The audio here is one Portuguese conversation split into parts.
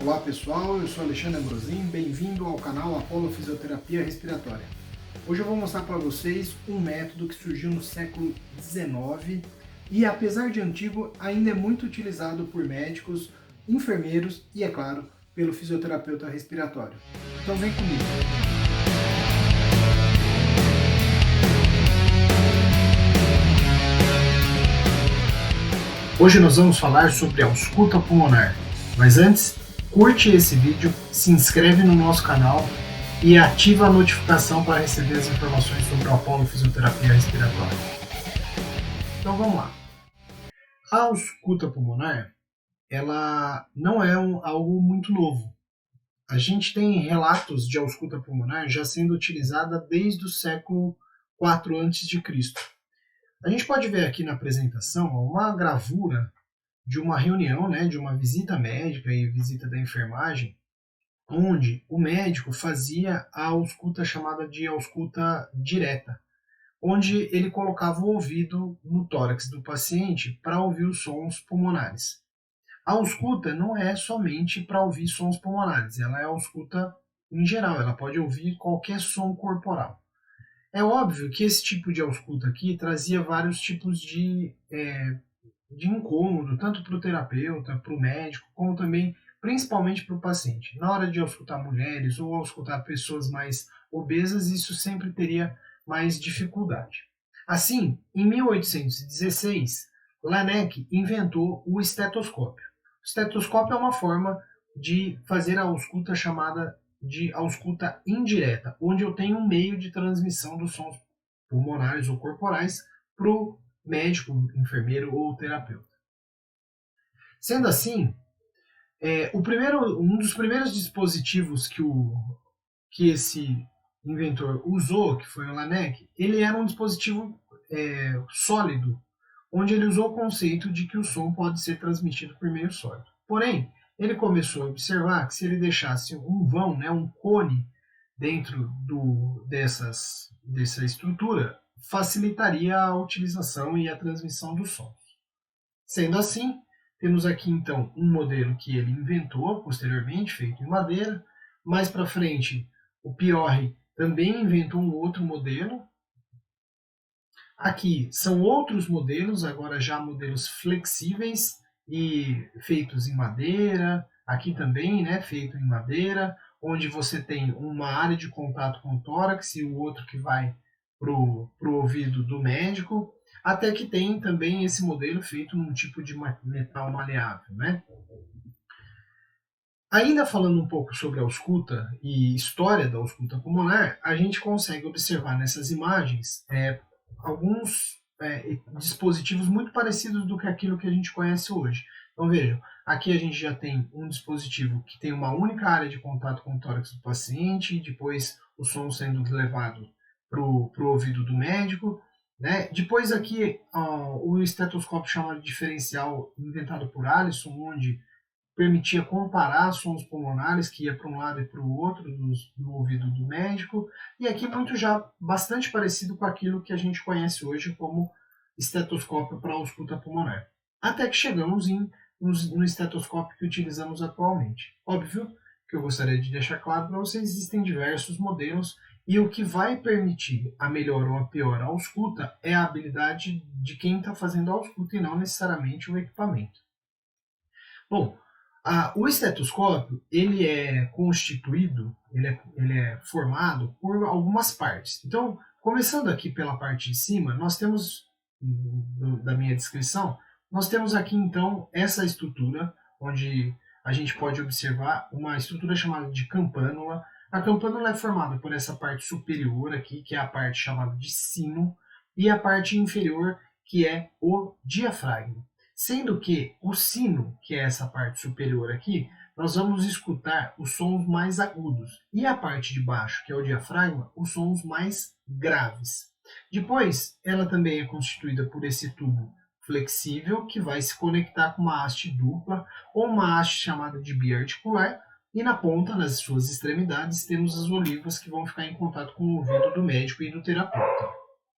Olá pessoal, eu sou Alexandre Ambrosim, bem-vindo ao canal Apollo Fisioterapia Respiratória. Hoje eu vou mostrar para vocês um método que surgiu no século XIX e, apesar de antigo, ainda é muito utilizado por médicos, enfermeiros e, é claro, pelo fisioterapeuta respiratório. Então vem comigo! Hoje nós vamos falar sobre a ausculta pulmonar, mas antes, curte esse vídeo, se inscreve no nosso canal e ativa a notificação para receber as informações sobre o Apollo Fisioterapia Respiratória. Então vamos lá. A ausculta pulmonar, ela não é algo muito novo. A gente tem relatos de ausculta pulmonar já sendo utilizada desde o século IV a.C. A gente pode ver aqui na apresentação uma gravura de uma reunião, de uma visita médica e visita da enfermagem, onde o médico fazia a ausculta chamada de ausculta direta, onde ele colocava o ouvido no tórax do paciente para ouvir os sons pulmonares. A ausculta não é somente para ouvir sons pulmonares, ela é ausculta em geral, ela pode ouvir qualquer som corporal. É óbvio que esse tipo de ausculta aqui trazia vários tipos de incômodo, tanto para o terapeuta, para o médico, como também, principalmente para o paciente. Na hora de auscultar mulheres ou auscultar pessoas mais obesas, isso sempre teria mais dificuldade. Assim, em 1816, Laennec inventou o estetoscópio. O estetoscópio é uma forma de fazer a ausculta chamada de ausculta indireta, onde eu tenho um meio de transmissão dos sons pulmonares ou corporais para o médico, enfermeiro ou terapeuta. Sendo assim, um dos primeiros dispositivos que esse inventor usou, que foi o Laennec, ele era um dispositivo sólido, onde ele usou o conceito de que o som pode ser transmitido por meio sólido. Porém, ele começou a observar que se ele deixasse um vão, um cone, dentro dessa estrutura, facilitaria a utilização e a transmissão dos sons. Sendo assim, temos aqui então um modelo que ele inventou posteriormente, feito em madeira. Mais para frente, o Piorri também inventou um outro modelo. Aqui são outros modelos, agora já modelos flexíveis e feitos em madeira. Aqui também, feito em madeira, onde você tem uma área de contato com o tórax e o outro que vai para o ouvido do médico, até que tem também esse modelo feito num tipo de metal maleável. Ainda falando um pouco sobre a ausculta e história da ausculta pulmonar, a gente consegue observar nessas imagens alguns dispositivos muito parecidos do que aquilo que a gente conhece hoje. Então vejam, aqui a gente já tem um dispositivo que tem uma única área de contato com o tórax do paciente, depois o som sendo levado para o ouvido do médico. Depois aqui o estetoscópio chamado de diferencial, inventado por Allison, onde permitia comparar sons pulmonares que ia para um lado e para o outro do ouvido do médico, e aqui muito já bastante parecido com aquilo que a gente conhece hoje como estetoscópio para ausculta pulmonar. Até que chegamos no estetoscópio que utilizamos atualmente. Óbvio que eu gostaria de deixar claro para vocês, existem diversos modelos, e o que vai permitir a melhor ou a pior ausculta é a habilidade de quem está fazendo a ausculta e não necessariamente o equipamento. Bom, o estetoscópio ele é constituído, ele é formado por algumas partes. Então, começando aqui pela parte de cima, nós temos, da minha descrição, nós temos aqui então essa estrutura, onde a gente pode observar uma estrutura chamada de campânula. A campânula é formada por essa parte superior aqui, que é a parte chamada de sino, e a parte inferior, que é o diafragma. Sendo que o sino, que é essa parte superior aqui, nós vamos escutar os sons mais agudos. E a parte de baixo, que é o diafragma, os sons mais graves. Depois, ela também é constituída por esse tubo flexível, que vai se conectar com uma haste dupla, ou uma haste chamada de biarticular, e na ponta, nas suas extremidades, temos as olivas que vão ficar em contato com o ouvido do médico e do terapeuta.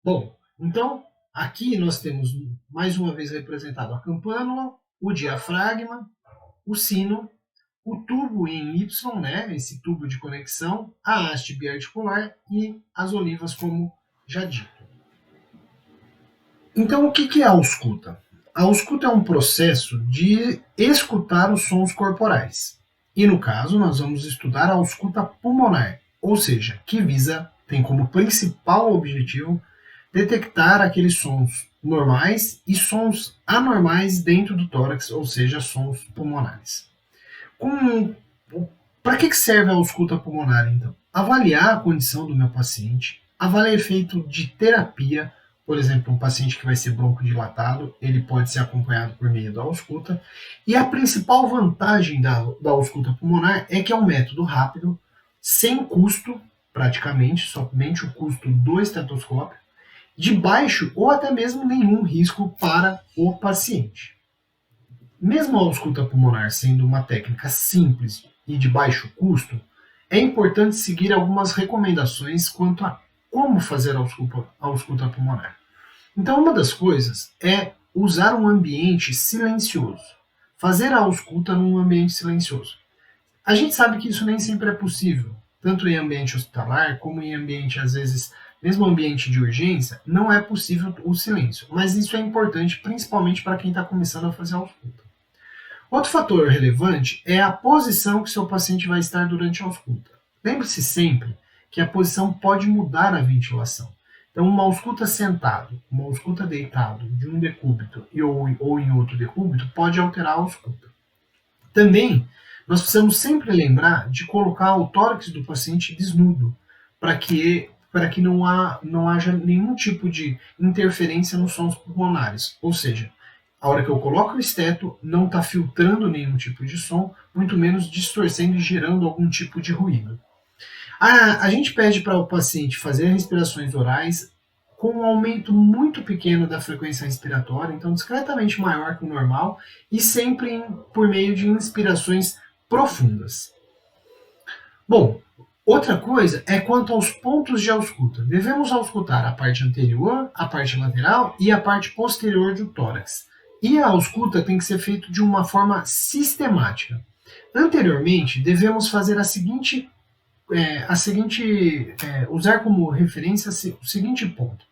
Bom, então, aqui nós temos, mais uma vez representado, a campânula, o diafragma, o sino, o tubo em Y, né, esse tubo de conexão, a haste biarticular e as olivas, como já dito. Então, o que é a ausculta? A ausculta é um processo de escutar os sons corporais. E no caso, nós vamos estudar a ausculta pulmonar, ou seja, que tem como principal objetivo detectar aqueles sons normais e sons anormais dentro do tórax, ou seja, sons pulmonares. Para que serve a ausculta pulmonar, então? Avaliar a condição do meu paciente, avaliar efeito de terapia. Por exemplo, um paciente que vai ser broncodilatado, ele pode ser acompanhado por meio da ausculta. E a principal vantagem da ausculta pulmonar é que é um método rápido, sem custo, praticamente, somente o custo do estetoscópio, de baixo ou até mesmo nenhum risco para o paciente. Mesmo a ausculta pulmonar sendo uma técnica simples e de baixo custo, é importante seguir algumas recomendações quanto a como fazer a ausculta pulmonar. Então, uma das coisas é usar um ambiente silencioso. Fazer a ausculta num ambiente silencioso. A gente sabe que isso nem sempre é possível, tanto em ambiente hospitalar, como em ambiente, às vezes, mesmo ambiente de urgência, não é possível o silêncio. Mas isso é importante, principalmente para quem está começando a fazer a ausculta. Outro fator relevante é a posição que seu paciente vai estar durante a ausculta. Lembre-se sempre que a posição pode mudar a ventilação. Então, uma ausculta sentado, uma ausculta deitado de um decúbito ou em outro decúbito pode alterar a ausculta. Também, nós precisamos sempre lembrar de colocar o tórax do paciente desnudo, para que não haja nenhum tipo de interferência nos sons pulmonares. Ou seja, a hora que eu coloco o esteto, não está filtrando nenhum tipo de som, muito menos distorcendo e gerando algum tipo de ruído. A gente pede para o paciente fazer respirações orais com um aumento muito pequeno da frequência respiratória, então discretamente maior que o normal, e sempre por meio de inspirações profundas. Bom, outra coisa é quanto aos pontos de ausculta. Devemos auscultar a parte anterior, a parte lateral e a parte posterior do tórax. E a ausculta tem que ser feita de uma forma sistemática. Anteriormente, devemos fazer usar como referência o seguinte ponto.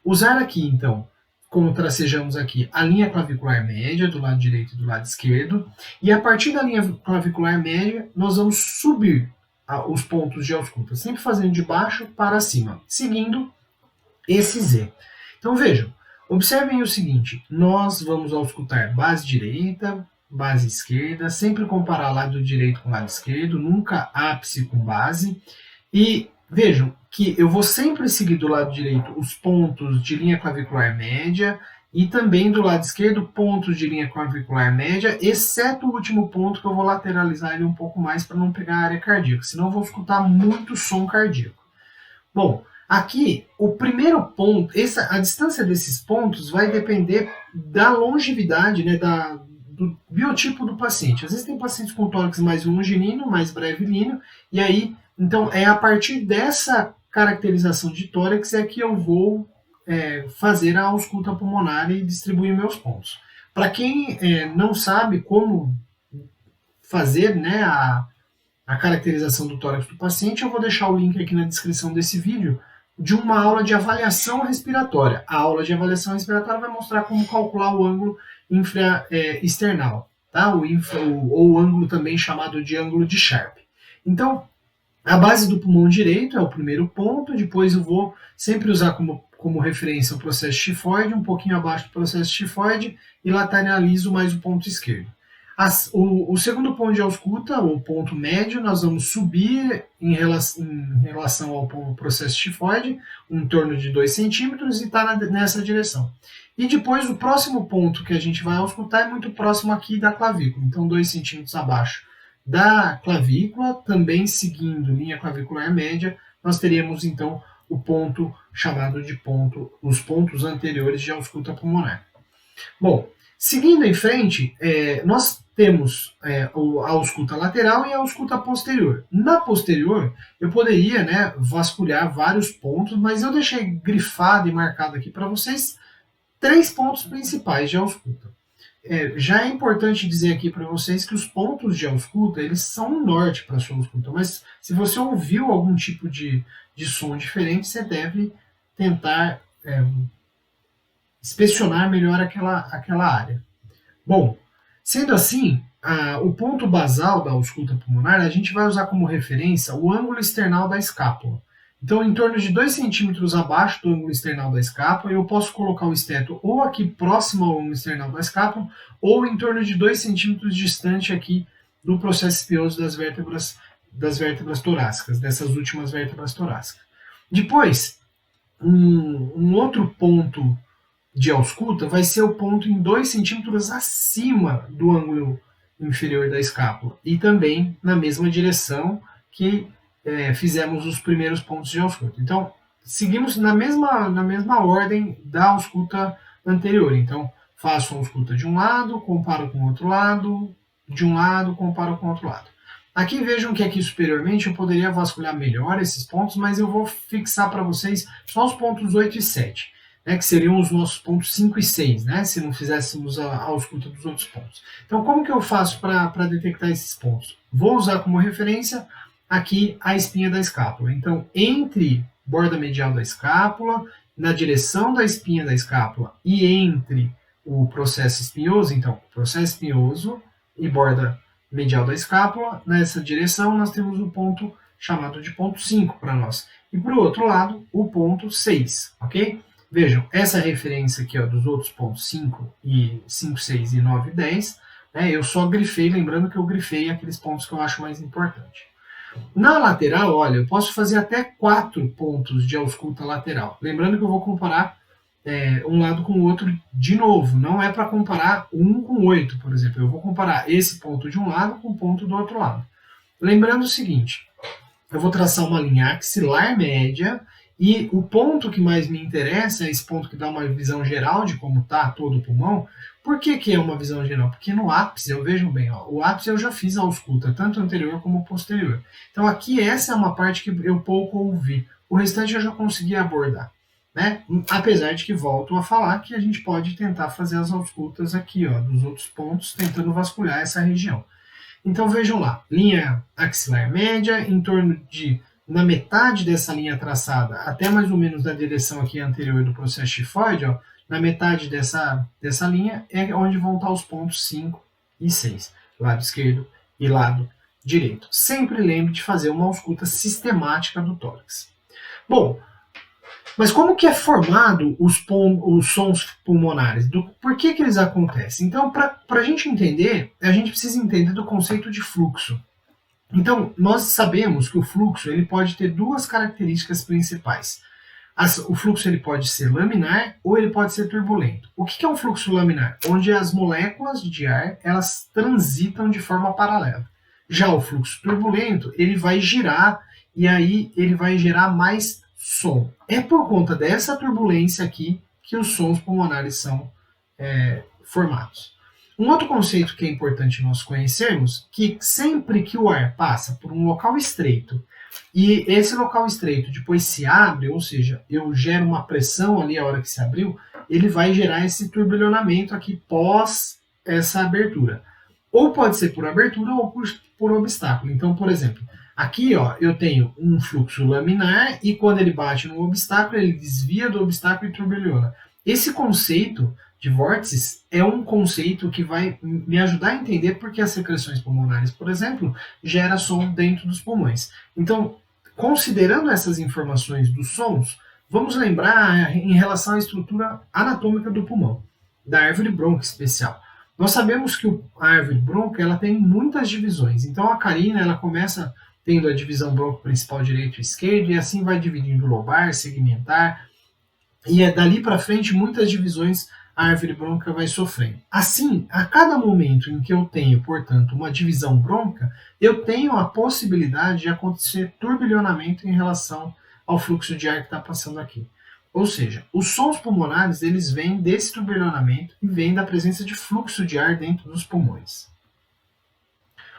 Usar aqui, então, como tracejamos aqui, a linha clavicular média do lado direito e do lado esquerdo, e a partir da linha clavicular média, nós vamos subir os pontos de ausculta, sempre fazendo de baixo para cima, seguindo esse Z. Então vejam, observem o seguinte, nós vamos auscultar base direita, base esquerda, sempre comparar lado direito com lado esquerdo, nunca ápice com base. E vejam que eu vou sempre seguir do lado direito os pontos de linha clavicular média e também do lado esquerdo pontos de linha clavicular média, exceto o último ponto que eu vou lateralizar ele um pouco mais para não pegar a área cardíaca, senão eu vou escutar muito som cardíaco. Bom, aqui o primeiro ponto, a distância desses pontos vai depender da longevidade, né, do biotipo do paciente. Às vezes tem pacientes com tórax mais longilíneo, mais brevilíneo, e aí, então, é a partir dessa caracterização de tórax é que eu vou fazer a ausculta pulmonar e distribuir meus pontos. Para quem não sabe como fazer, né, a caracterização do tórax do paciente, eu vou deixar o link aqui na descrição desse vídeo de uma aula de avaliação respiratória. A aula de avaliação respiratória vai mostrar como calcular o ângulo infraesternal, tá? ou o ângulo também chamado de ângulo de Sharp. Então, a base do pulmão direito é o primeiro ponto, depois eu vou sempre usar como referência o processo tifoide, um pouquinho abaixo do processo tifoide, e lateralizo mais o ponto esquerdo. O segundo ponto de ausculta, o ponto médio, nós vamos subir em relação ao processo tifoide, em torno de 2 centímetros, e está nessa direção. E depois o próximo ponto que a gente vai auscultar é muito próximo aqui da clavícula, então 2 centímetros abaixo da clavícula, também seguindo linha clavicular média, nós teríamos então o ponto chamado de os pontos anteriores de ausculta pulmonar. Bom, seguindo em frente, nós temos a ausculta lateral e a ausculta posterior. Na posterior, eu poderia, né, vasculhar vários pontos, mas eu deixei grifado e marcado aqui para vocês 3 pontos principais de ausculta. Já é importante dizer aqui para vocês que os pontos de ausculta, eles são um norte para a sua ausculta, mas se você ouviu algum tipo de som diferente, você deve tentar inspecionar melhor aquela área. Bom, sendo assim, o ponto basal da ausculta pulmonar, a gente vai usar como referência o ângulo external da escápula. Então, em torno de 2 centímetros abaixo do ângulo external da escápula, eu posso colocar o esteto ou aqui próximo ao ângulo external da escápula, ou em torno de 2 centímetros distante aqui do processo espinhoso das vértebras torácicas, dessas últimas vértebras torácicas. Depois, um outro ponto de ausculta vai ser o ponto em 2 centímetros acima do ângulo inferior da escápula, e também na mesma direção que fizemos os primeiros pontos de ausculta. Então, seguimos na mesma ordem da ausculta anterior. Então, faço a ausculta de um lado, comparo com o outro lado, de um lado, comparo com o outro lado. Aqui vejam que aqui superiormente eu poderia vasculhar melhor esses pontos, mas eu vou fixar para vocês só os pontos 8 e 7, que seriam os nossos pontos 5 e 6, se não fizéssemos a ausculta dos outros pontos. Então, como que eu faço para detectar esses pontos? Vou usar como referência aqui a espinha da escápula. Então, entre borda medial da escápula, na direção da espinha da escápula e entre o processo espinhoso, então, processo espinhoso e borda medial da escápula, nessa direção nós temos o ponto chamado de ponto 5 para nós. E para o outro lado, o ponto 6, ok? Vejam, essa referência aqui dos outros pontos 5, 6 e 9 e 10, eu só grifei, lembrando que eu grifei aqueles pontos que eu acho mais importante. Na lateral, olha, eu posso fazer até 4 pontos de ausculta lateral. Lembrando que eu vou comparar um lado com o outro de novo. Não é para comparar 1 com 8, por exemplo. Eu vou comparar esse ponto de um lado com o ponto do outro lado. Lembrando o seguinte, eu vou traçar uma linha axilar média e o ponto que mais me interessa é esse ponto que dá uma visão geral de como está todo o pulmão. Por que é uma visão geral? Porque no ápice, eu vejo bem, o ápice eu já fiz a ausculta, tanto anterior como posterior. Então aqui essa é uma parte que eu pouco ouvi. O restante eu já consegui abordar. Apesar de que volto a falar que a gente pode tentar fazer as auscultas aqui, dos outros pontos, tentando vasculhar essa região. Então vejam lá, linha axilar média, em torno de, na metade dessa linha traçada, até mais ou menos na direção aqui anterior do processo chifoide, na metade dessa linha é onde vão estar os pontos 5 e 6, lado esquerdo e lado direito. Sempre lembre de fazer uma ausculta sistemática do tórax. Bom, mas como que é formado os sons pulmonares? Por que eles acontecem? Então, para a gente entender, a gente precisa entender do conceito de fluxo. Então, nós sabemos que o fluxo ele pode ter duas características principais. O fluxo ele pode ser laminar ou ele pode ser turbulento. O que é um fluxo laminar? Onde as moléculas de ar elas transitam de forma paralela. Já o fluxo turbulento ele vai girar e aí ele vai gerar mais som. É por conta dessa turbulência aqui que os sons pulmonares são formados. Um outro conceito que é importante nós conhecermos, que sempre que o ar passa por um local estreito, e esse local estreito depois se abre, ou seja, eu gero uma pressão ali a hora que se abriu, ele vai gerar esse turbilhonamento aqui pós essa abertura. Ou pode ser por abertura ou por obstáculo. Então, por exemplo, aqui eu tenho um fluxo laminar e quando ele bate no obstáculo, ele desvia do obstáculo e turbilhona. Esse conceito de vórtices é um conceito que vai me ajudar a entender por que as secreções pulmonares, por exemplo, geram som dentro dos pulmões. Então, considerando essas informações dos sons, vamos lembrar em relação à estrutura anatômica do pulmão, da árvore brônquica especial. Nós sabemos que a árvore brônquica ela tem muitas divisões. Então, a carina ela começa tendo a divisão bronco principal direito e esquerdo, e assim vai dividindo lobar, segmentar, e dali para frente muitas divisões a árvore brônquica vai sofrendo. Assim, a cada momento em que eu tenho, portanto, uma divisão brônquica, eu tenho a possibilidade de acontecer turbilhonamento em relação ao fluxo de ar que está passando aqui. Ou seja, os sons pulmonares eles vêm desse turbilhonamento e vêm da presença de fluxo de ar dentro dos pulmões.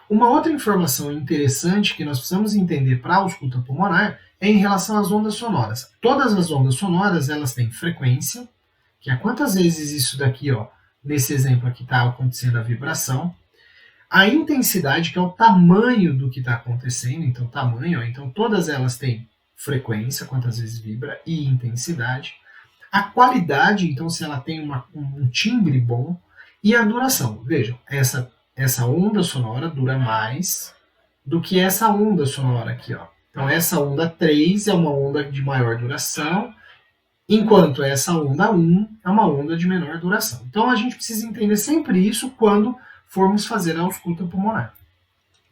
Uma outra informação interessante que nós precisamos entender para a ausculta pulmonar é em relação às ondas sonoras. Todas as ondas sonoras elas têm frequência, que é quantas vezes isso daqui nesse exemplo aqui está acontecendo a vibração. A intensidade, que é o tamanho do que está acontecendo, então tamanho, ó, então todas elas têm frequência, quantas vezes vibra, e intensidade. A qualidade, então se ela tem um timbre bom, e a duração. Vejam, essa onda sonora dura mais do que essa onda sonora aqui, ó. Então essa onda 3 é uma onda de maior duração, enquanto essa onda 1 é uma onda de menor duração. Então a gente precisa entender sempre isso quando formos fazer a ausculta pulmonar.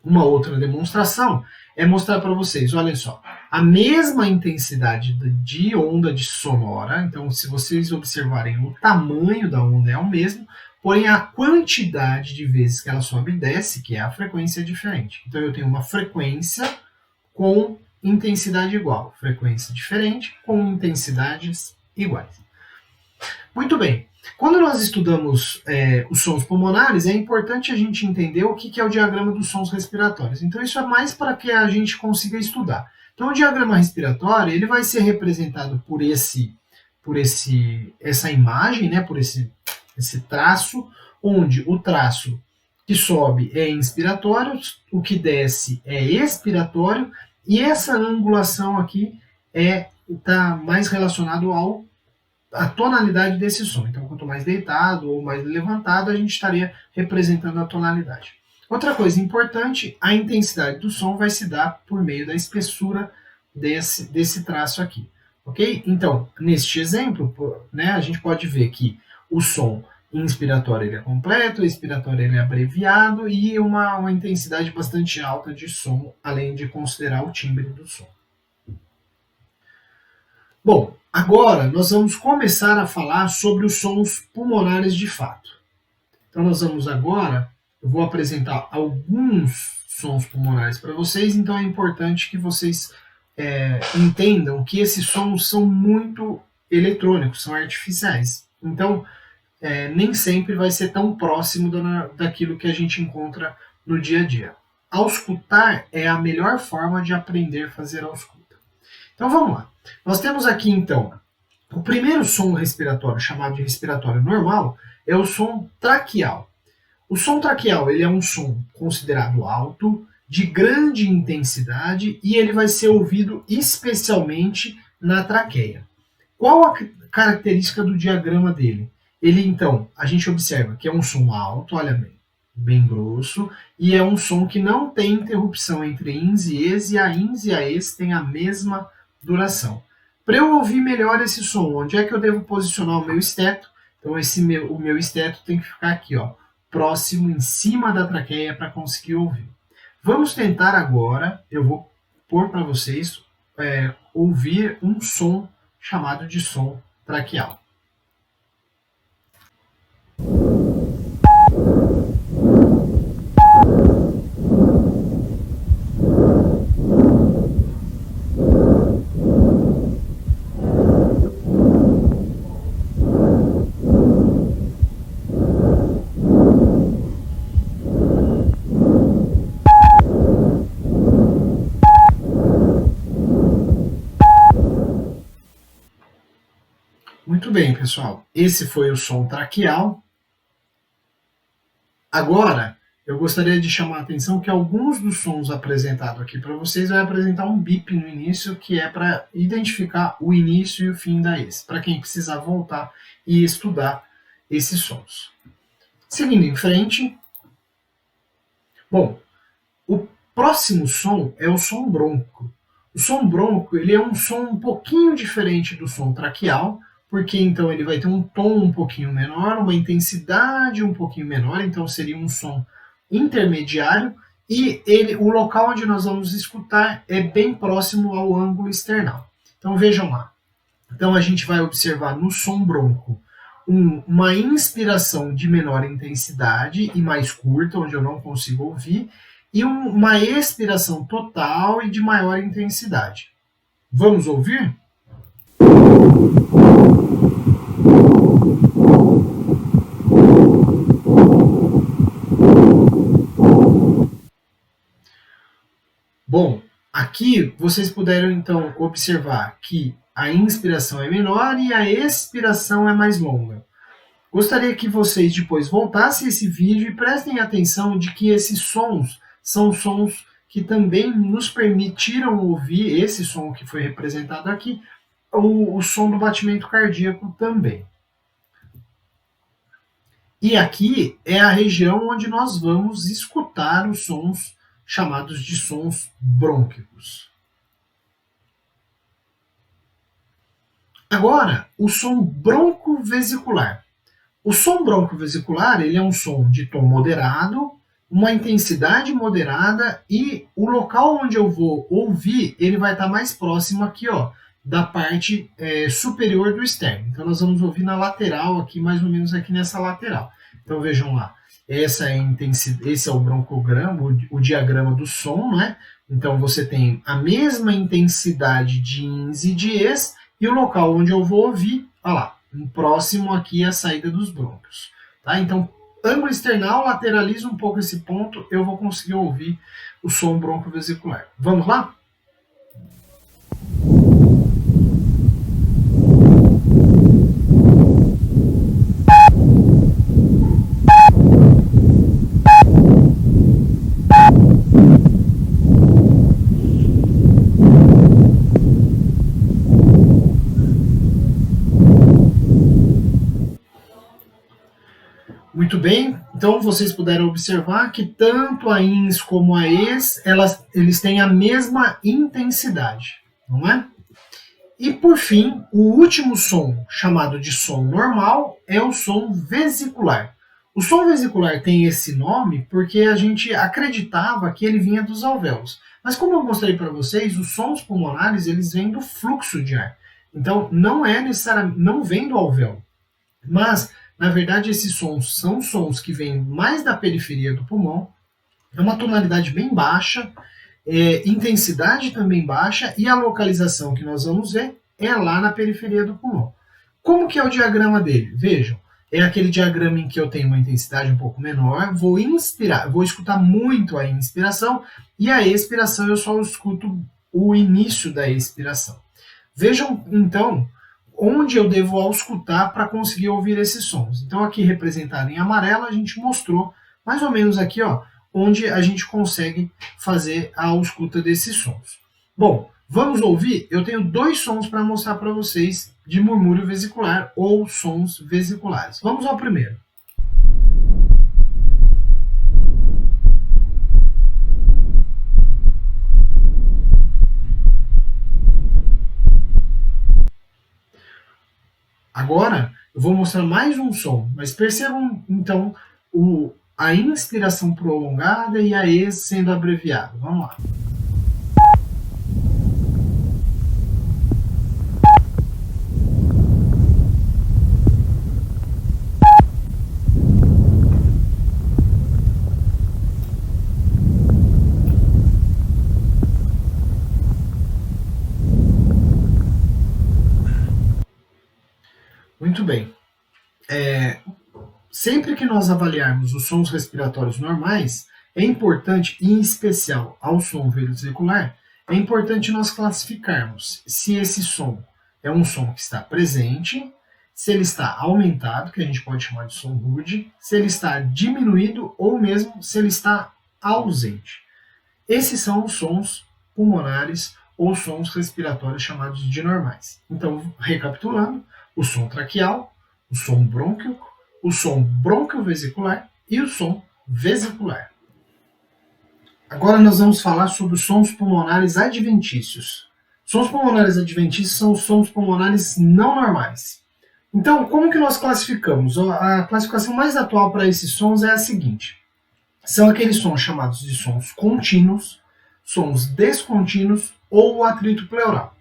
Uma outra demonstração é mostrar para vocês, olha só, a mesma intensidade de onda de sonora, então se vocês observarem o tamanho da onda é o mesmo, porém a quantidade de vezes que ela sobe e desce, que é a frequência, é diferente. Então eu tenho uma frequência com intensidade igual, frequência diferente com intensidades iguais. Muito bem. Quando nós estudamos os sons pulmonares, é importante a gente entender o que é o diagrama dos sons respiratórios. Então, isso é mais para que a gente consiga estudar. Então, o diagrama respiratório ele vai ser representado por essa imagem, né, por esse traço, onde o traço que sobe é inspiratório, o que desce é expiratório, e essa angulação aqui está mais relacionado a tonalidade desse som. Então, quanto mais deitado ou mais levantado, a gente estaria representando a tonalidade. Outra coisa importante, a intensidade do som vai se dar por meio da espessura desse traço aqui. Ok? Então, neste exemplo, né, a gente pode ver que o som inspiratório ele é completo, o expiratório ele é abreviado e uma intensidade bastante alta de som, além de considerar o timbre do som. Bom, agora nós vamos começar a falar sobre os sons pulmonares de fato. Então nós vamos agora, eu vou apresentar alguns sons pulmonares para vocês, então é importante que vocês entendam que esses sons são muito eletrônicos, são artificiais. Então, nem sempre vai ser tão próximo daquilo que a gente encontra no dia a dia. Auscultar é a melhor forma de aprender a fazer ausculta. Então vamos lá. Nós temos aqui então, o primeiro som respiratório, chamado de respiratório normal, é o som traqueal. O som traqueal ele é um som considerado alto, de grande intensidade, e ele vai ser ouvido especialmente na traqueia. Qual a característica do diagrama dele? Ele, então, a gente observa que é um som alto, olha bem grosso, e é um som que não tem interrupção entre ins e es, e a ins e a es têm a mesma duração. Para eu ouvir melhor esse som, onde é que eu devo posicionar o meu esteto? Então o meu esteto tem que ficar aqui, ó, próximo, em cima da traqueia para conseguir ouvir. Vamos tentar agora, eu vou pôr para vocês ouvir um som chamado de som traqueal. Muito bem, pessoal. Esse foi o som traqueal. Agora, eu gostaria de chamar a atenção que alguns dos sons apresentados aqui para vocês vai apresentar um bip no início, que é para identificar o início e o fim da es, para quem precisar voltar e estudar esses sons. Seguindo em frente. Bom, o próximo som é o som bronco. O som bronco ele é um som um pouquinho diferente do som traqueal, porque então ele vai ter um tom um pouquinho menor, uma intensidade um pouquinho menor, então seria um som intermediário, e o local onde nós vamos escutar é bem próximo ao ângulo external. Então vejam lá. Então a gente vai observar no som bronco uma inspiração de menor intensidade e mais curta, onde eu não consigo ouvir, e uma expiração total e de maior intensidade. Vamos ouvir? Bom, aqui vocês puderam então observar que a inspiração é menor e a expiração é mais longa. Gostaria que vocês depois voltassem esse vídeo e prestem atenção de que esses sons são sons que também nos permitiram ouvir, esse som que foi representado aqui, o som do batimento cardíaco também. E aqui é a região onde nós vamos escutar os sons chamados de sons brônquicos. Agora, o som broncovesicular. O som broncovesicular ele é um som de tom moderado, uma intensidade moderada e o local onde eu vou ouvir ele vai estar mais próximo aqui, ó, da parte superior do externo. Então nós vamos ouvir na lateral aqui, mais ou menos aqui nessa lateral. Então vejam lá, essa é a intensidade, esse é o broncograma, o diagrama do som, né? Então você tem a mesma intensidade de ins e de es e o local onde eu vou ouvir, olha lá, próximo aqui à saída dos brônquios. Tá? Então, ângulo external, lateraliza um pouco esse ponto, eu vou conseguir ouvir o som broncovesicular. Vamos lá? Muito bem, então vocês puderam observar que tanto a ins como a es, eles têm a mesma intensidade, não é? E por fim, o último som, chamado de som normal, é o som vesicular. O som vesicular tem esse nome porque a gente acreditava que ele vinha dos alvéolos. Mas como eu mostrei para vocês, os sons pulmonares eles vêm do fluxo de ar. Então não é necessariamente, não vem do alvéolo. Mas na verdade, esses sons são sons que vêm mais da periferia do pulmão, é uma tonalidade bem baixa, intensidade também baixa, e a localização que nós vamos ver é lá na periferia do pulmão. Como que é o diagrama dele? Vejam, é aquele diagrama em que eu tenho uma intensidade um pouco menor, vou inspirar, vou escutar muito a inspiração, e a expiração eu só escuto o início da expiração. Vejam, então, onde eu devo auscultar para conseguir ouvir esses sons. Então aqui representado em amarelo a gente mostrou mais ou menos aqui, ó, onde a gente consegue fazer a ausculta desses sons. Bom, vamos ouvir? Eu tenho dois sons para mostrar para vocês de murmúrio vesicular ou sons vesiculares. Vamos ao primeiro. Agora, eu vou mostrar mais um som, mas percebam, então, a inspiração prolongada e a ex sendo abreviada. Vamos lá. Muito bem. Sempre que nós avaliarmos os sons respiratórios normais, é importante, em especial ao som vesicular, é importante nós classificarmos se esse som é um som que está presente, se ele está aumentado, que a gente pode chamar de som rude, se ele está diminuído ou mesmo se ele está ausente. Esses são os sons pulmonares ou sons respiratórios chamados de normais. Então, recapitulando, o som traqueal, o som brônquico, o som bronquiovesicular e o som vesicular. Agora nós vamos falar sobre os sons pulmonares adventícios. Sons pulmonares adventícios são os sons pulmonares não normais. Então, como que nós classificamos? A classificação mais atual para esses sons é a seguinte. São aqueles sons chamados de sons contínuos, sons descontínuos ou atrito pleural.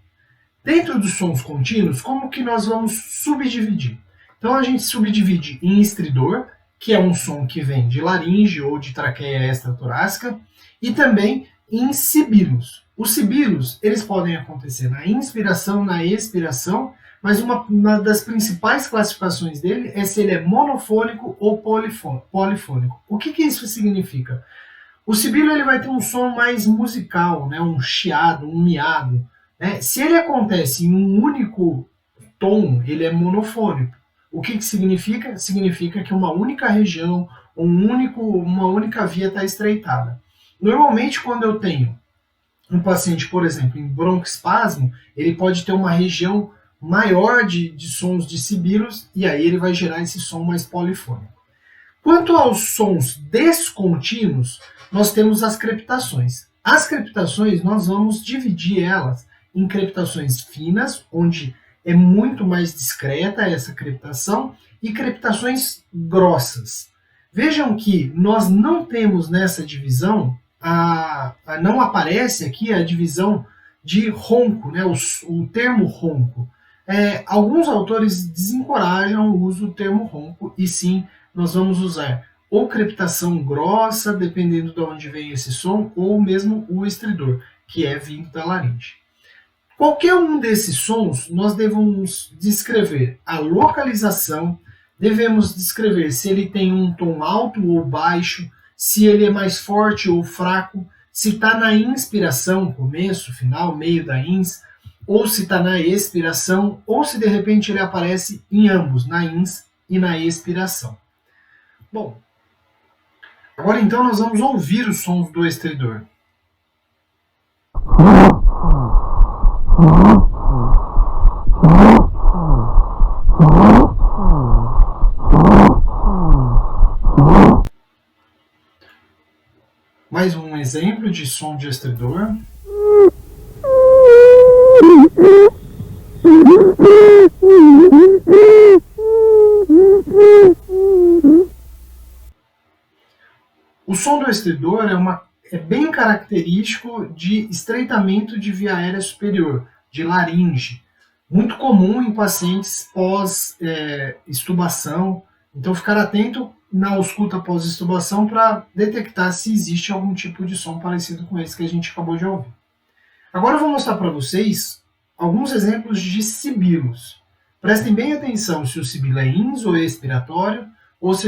Dentro dos sons contínuos, como que nós vamos subdividir? Então a gente subdivide em estridor, que é um som que vem de laringe ou de traqueia extratorácica, e também em sibilos. Os sibilos, eles podem acontecer na inspiração, na expiração, mas uma das principais classificações dele é se ele é monofônico ou polifônico. O que isso significa? O sibilo ele vai ter um som mais musical, né? Um chiado, um miado. Né? Se ele acontece em um único tom, ele é monofônico. O que significa? Significa que uma única região, uma única via está estreitada. Normalmente, quando eu tenho um paciente, por exemplo, em broncoespasmo, ele pode ter uma região maior de sons de sibilos, e aí ele vai gerar esse som mais polifônico. Quanto aos sons descontínuos, nós temos as crepitações. As crepitações, nós vamos dividir elas em crepitações finas, onde é muito mais discreta essa crepitação, e crepitações grossas. Vejam que nós não temos nessa divisão, não aparece aqui a divisão de ronco, né, o termo ronco. Alguns autores desencorajam o uso do termo ronco, e sim, nós vamos usar ou crepitação grossa, dependendo de onde vem esse som, ou mesmo o estridor, que é vindo da laringe. Qualquer um desses sons, nós devemos descrever a localização, devemos descrever se ele tem um tom alto ou baixo, se ele é mais forte ou fraco, se está na inspiração, começo, final, meio da ins, ou se está na expiração, ou se de repente ele aparece em ambos, na ins e na expiração. Bom, agora então nós vamos ouvir os sons do estridor. Mais um exemplo de som de estridor. O som do estridor é bem característico de estreitamento de via aérea superior, de laringe. Muito comum em pacientes pós-extubação. Então, ficar atento na ausculta pós-extubação para detectar se existe algum tipo de som parecido com esse que a gente acabou de ouvir. Agora eu vou mostrar para vocês alguns exemplos de sibilos. Prestem bem atenção se o sibilo é ins ou expiratório, ou se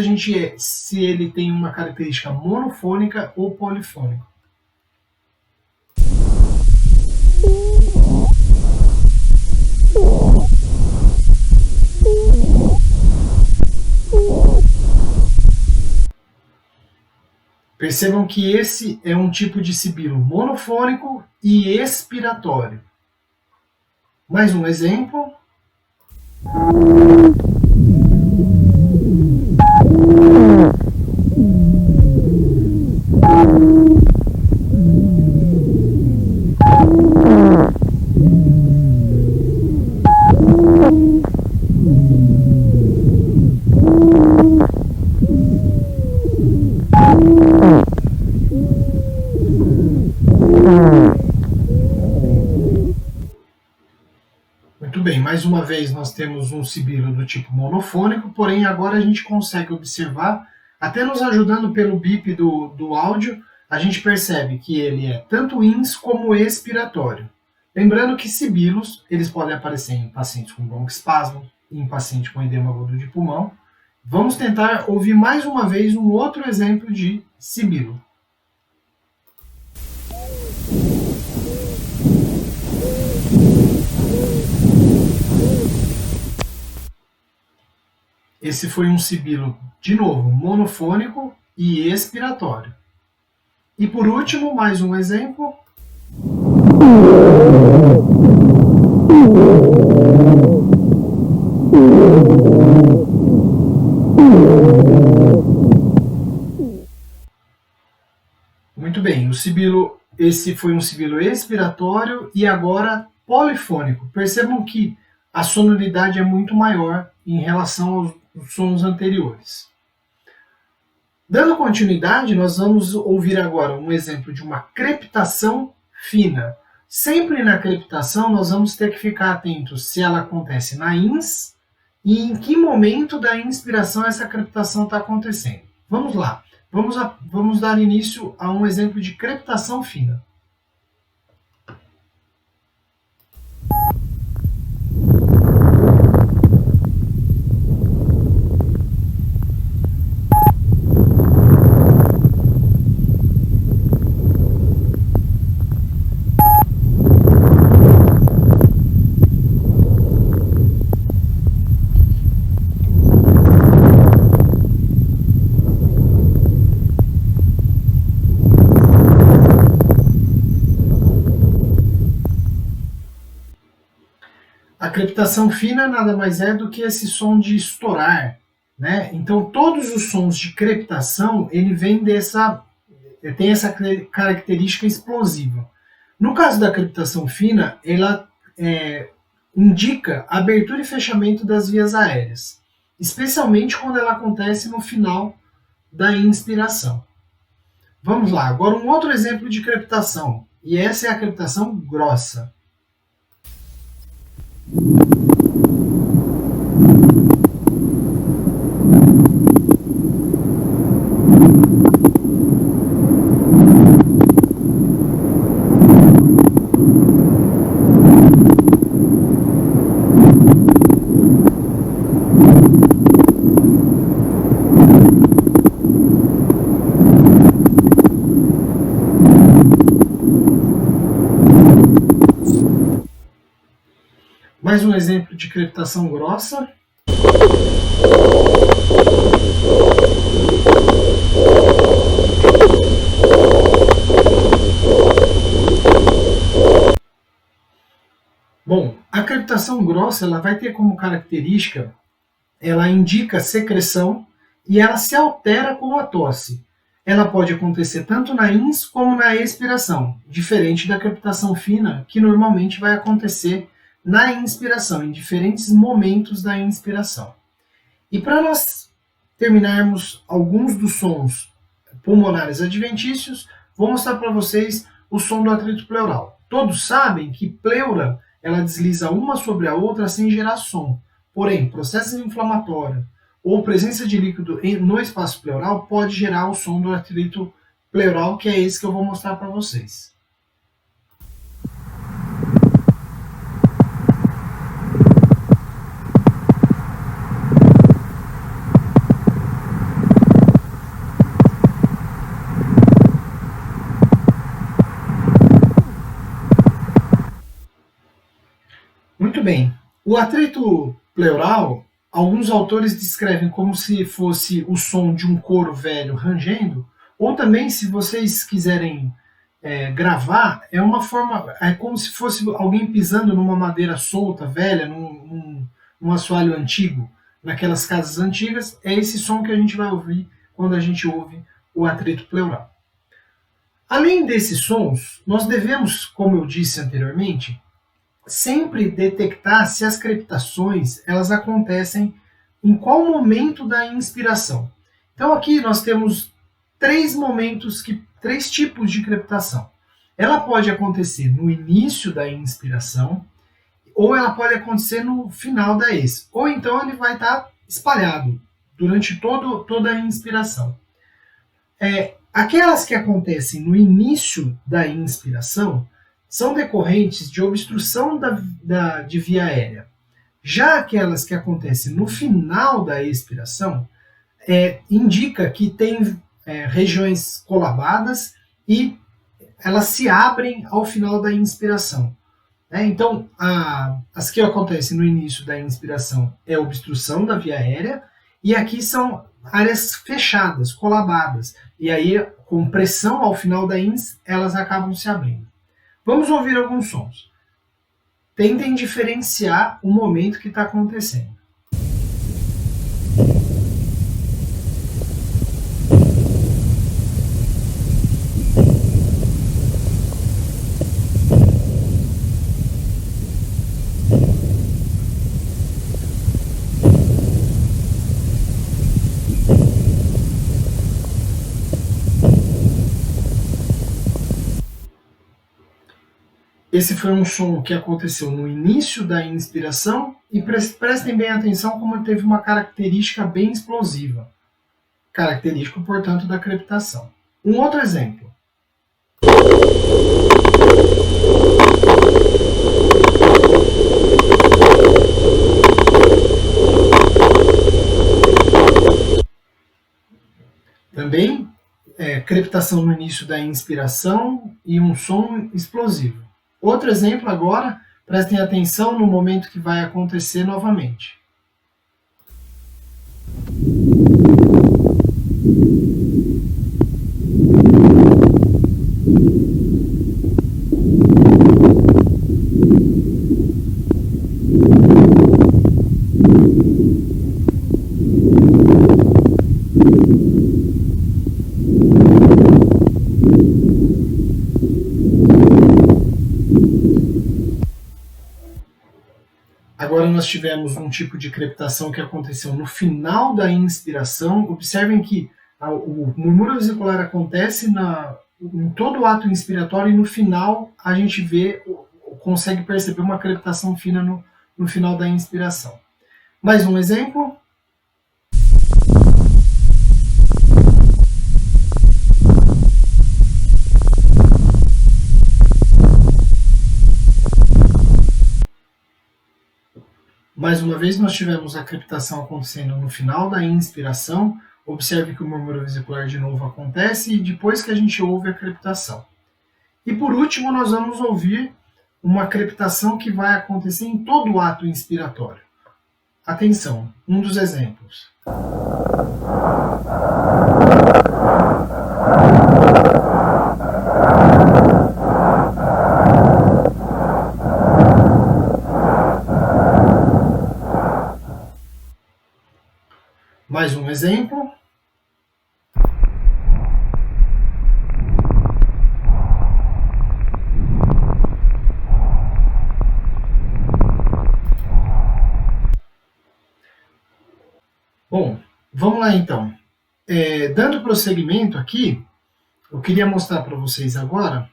ele tem uma característica monofônica ou polifônica. Percebam que esse é um tipo de sibilo monofônico e expiratório. Mais um exemplo. Muito bem, mais uma vez nós temos um sibilo do tipo monofônico, porém agora a gente consegue observar, até nos ajudando pelo bip do áudio, a gente percebe que ele é tanto ins como expiratório. Lembrando que sibilos, eles podem aparecer em pacientes com broncoespasmo, em paciente com edema agudo de pulmão. Vamos tentar ouvir mais uma vez um outro exemplo de sibilo. Esse foi um sibilo, de novo, monofônico e expiratório. E por último, mais um exemplo. Muito bem, esse foi um sibilo expiratório e agora polifônico. Percebam que a sonoridade é muito maior em relação aos sons anteriores. Dando continuidade, nós vamos ouvir agora um exemplo de uma crepitação fina. Sempre na crepitação, nós vamos ter que ficar atentos se ela acontece na ins e em que momento da inspiração essa crepitação está acontecendo. Vamos lá, vamos dar início a um exemplo de crepitação fina. crepitação fina nada mais é do que esse som de estourar, né? Então todos os sons de crepitação ele tem essa característica explosiva. No caso da crepitação fina, ela indica abertura e fechamento das vias aéreas, especialmente quando ela acontece no final da inspiração. Vamos lá, agora um outro exemplo de crepitação, e essa é a crepitação grossa. Mais um exemplo de crepitação grossa. Bom, a crepitação grossa ela vai ter como característica, ela indica secreção e ela se altera com a tosse. Ela pode acontecer tanto na ins como na expiração, diferente da crepitação fina, que normalmente vai acontecer na inspiração, em diferentes momentos da inspiração. E para nós terminarmos alguns dos sons pulmonares adventícios, vou mostrar para vocês o som do atrito pleural. Todos sabem que pleura ela desliza uma sobre a outra sem gerar som. Porém, processo inflamatório ou presença de líquido no espaço pleural pode gerar o som do atrito pleural, que é esse que eu vou mostrar para vocês. Muito bem. O atrito pleural, alguns autores descrevem como se fosse o som de um couro velho rangendo, ou também, se vocês quiserem gravar, é como se fosse alguém pisando numa madeira solta, velha, num assoalho antigo, naquelas casas antigas. É esse som que a gente vai ouvir quando a gente ouve o atrito pleural. Além desses sons, nós devemos, como eu disse anteriormente, sempre detectar se as crepitações elas acontecem em qual momento da inspiração. Então aqui nós temos três tipos de crepitação. Ela pode acontecer no início da inspiração, ou ela pode acontecer no final da ex, ou então ele vai estar espalhado durante toda a inspiração. Aquelas que acontecem no início da inspiração são decorrentes de obstrução de via aérea. Já aquelas que acontecem no final da expiração, indica que tem regiões colabadas e elas se abrem ao final da inspiração. Então, as que acontecem no início da inspiração é obstrução da via aérea, e aqui são áreas fechadas, colabadas, e aí com pressão ao final da ins, elas acabam se abrindo. Vamos ouvir alguns sons. Tentem diferenciar o momento que está acontecendo. Esse foi um som que aconteceu no início da inspiração e prestem bem atenção como ele teve uma característica bem explosiva. Característico, portanto, da crepitação. Um outro exemplo. Também crepitação no início da inspiração e um som explosivo. Outro exemplo agora, prestem atenção no momento que vai acontecer novamente. Agora nós tivemos um tipo de crepitação que aconteceu no final da inspiração. Observem que o murmúrio vesicular acontece em todo o ato inspiratório e no final a gente consegue perceber uma crepitação fina no final da inspiração. Mais um exemplo. Mais uma vez, nós tivemos a crepitação acontecendo no final da inspiração. Observe que o murmúrio vesicular de novo acontece e depois que a gente ouve a crepitação. E por último, nós vamos ouvir uma crepitação que vai acontecer em todo o ato inspiratório. Atenção, um dos exemplos. Mais um exemplo. Bom, vamos lá então. Dando prosseguimento aqui, eu queria mostrar para vocês agora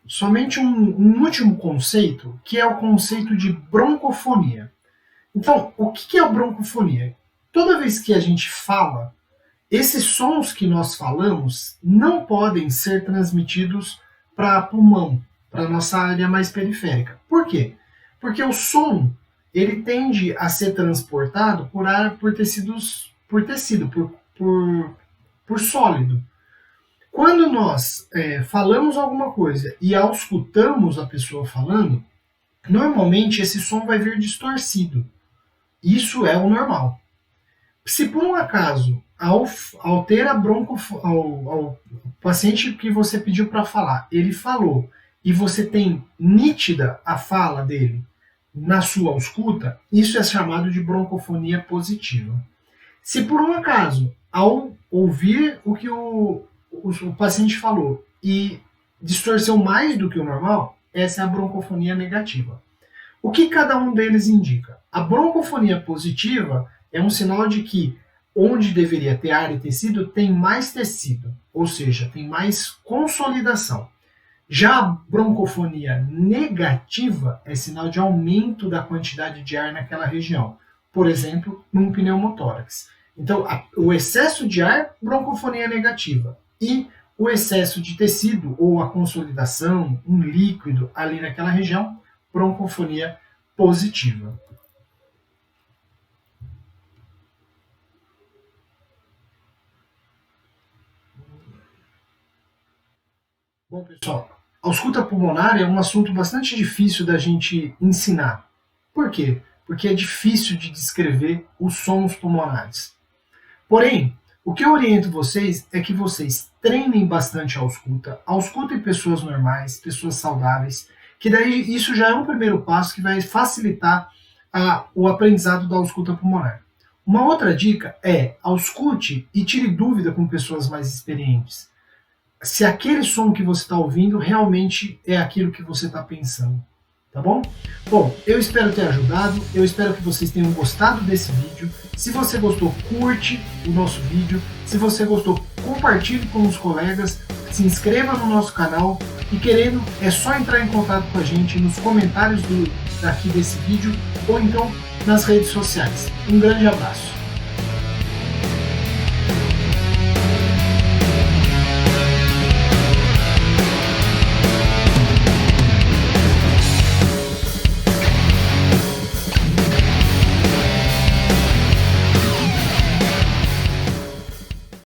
somente um último conceito, que é o conceito de broncofonia. Então, o que é a broncofonia? Toda vez que a gente fala, esses sons que nós falamos não podem ser transmitidos para pulmão, para a nossa área mais periférica. Por quê? Porque o som ele tende a ser transportado por ar, por sólido. Quando nós falamos alguma coisa e auscultamos a pessoa falando, normalmente esse som vai vir distorcido. Isso é o normal. Se por um acaso, ao ter a ao paciente que você pediu para falar, ele falou e você tem nítida a fala dele na sua ausculta, isso é chamado de broncofonia positiva. Se por um acaso, ao ouvir o que o paciente falou e distorceu mais do que o normal, essa é a broncofonia negativa. O que cada um deles indica? A broncofonia positiva é um sinal de que onde deveria ter ar e tecido, tem mais tecido, ou seja, tem mais consolidação. Já a broncofonia negativa é sinal de aumento da quantidade de ar naquela região, por exemplo, num pneumotórax. Então, o excesso de ar, broncofonia negativa, e o excesso de tecido ou a consolidação, um líquido ali naquela região, broncofonia positiva. Bom, pessoal, a ausculta pulmonar é um assunto bastante difícil da gente ensinar. Por quê? Porque é difícil de descrever os sons pulmonares. Porém, o que eu oriento vocês é que vocês treinem bastante a auscultem pessoas normais, pessoas saudáveis, que daí isso já é um primeiro passo que vai facilitar o aprendizado da ausculta pulmonar. Uma outra dica é ausculte e tire dúvida com pessoas mais experientes. Se aquele som que você está ouvindo realmente é aquilo que você está pensando, tá bom? Bom, eu espero ter ajudado, eu espero que vocês tenham gostado desse vídeo. Se você gostou, curte o nosso vídeo. Se você gostou, compartilhe com os colegas, se inscreva no nosso canal e querendo, é só entrar em contato com a gente nos comentários daqui desse vídeo ou então nas redes sociais. Um grande abraço!